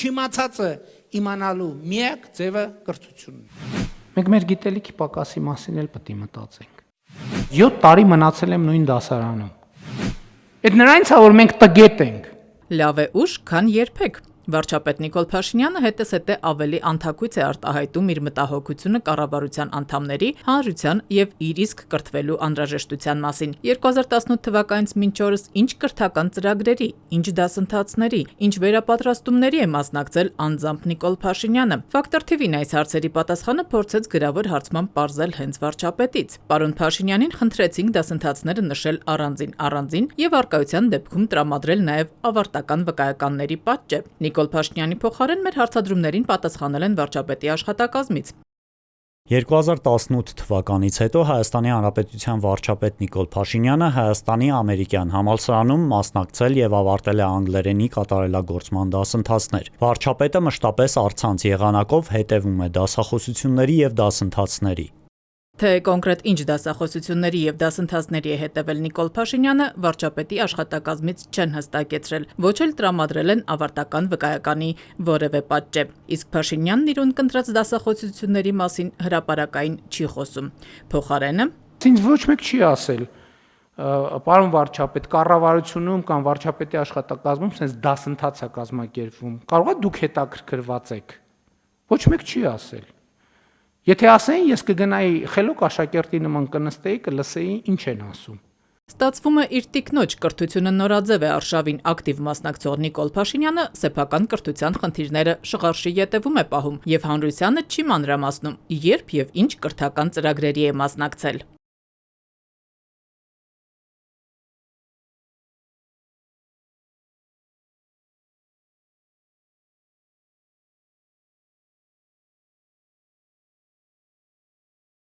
չիմացածը իմանալու միակ ձևը կրթությունն է։ Մենք մեր գիտելիքի պակասի մասին էլ պետք է մտածենք։ 7 տարի մնացել եմ նույն դասարանում։ Այդ նրանից է, որ մենք տգետ ենք։ Լավ է ուշ, քան երբեք։ Վարչապետ Նիկոլ Փաշինյանը հետզհետե ավելի անթակույց է արտահայտում իր մտահոգությունը կառավարության անդամների, հանրության եւ իր իսկ կրթվելու անհրաժեշտության մասին։ 2018 թվականից մինչ օրս ինչ կրթական ծրագրերի, ինչ դասընթացների, ինչ վերապատրաստումների է մասնակցել անձամբ Նիկոլ Փաշինյանը։ Ֆակտոր TV-ն այս հարցերի պատասխանը փորձեց գրավոր հարցման պարզել հենց վարչապետից։ Պարոն Փաշինյանին խնդրեցինք դասընթացները նշել առանձին եւ արկայության դեպքում տրամադրել նաեւ ավարտական վկայականների պատճե։ Նիկոլ Փաշինյանի փոխարեն մեր հարցադրումներին պատասխանել են վարչապետի աշխատակազմից։ 2018 թվականից հետո Հայաստանի Հանրապետության վարչապետ Նիկոլ Փաշինյանը Հայաստանի ամերիկյան համալսարանում մասնակցել եւ ավարտել է անգլերենի կատարելագործման դասընթացներ։ Վարչապետը մշտապես առցանց եղանակով հետևում է դասախոսությունների եւ դասընթացների։ Թե կոնկրետ ինչ դասախոսությունների եւ դասընթացների է հետևել Նիկոլ Փաշինյանը, վարչապետի աշխատակազմից չեն հստակեցրել, ոչ էլ տրամադրել են ավարտական վկայականի որևէ պատճե։ Իսկ Փաշինյանն իր ունկնդրած դասախոսությունների մասին հրապարակային չի խոսում։ Փոխարենը Ինձ ոչ մեկ չի ասել, պարոն վարչապետ, կառավարությունում կամ վարչապետի աշխատակազմում sense դասընթաց է կազմակերպվում։ Կարող է դուք հետաքրքրված եք։ Ոչ մեկ չի ասել։ Եթե ասեն, ես կգնայի խելոք աշակերտի նման կնստեի, կլսեի ինչ են ասում։ Ստացվում է իր տիկնոջ կրթությունը նորաձև է արշավին ակտիվ մասնակցող Նիկոլ Փաշինյանը սեփական կրթության խնդիրները շղարշի ետևում է պահում եւ հանրությանը չի մանրամասնում, երբ եւ ինչ կրթական ծրագրերի է մասնակցել։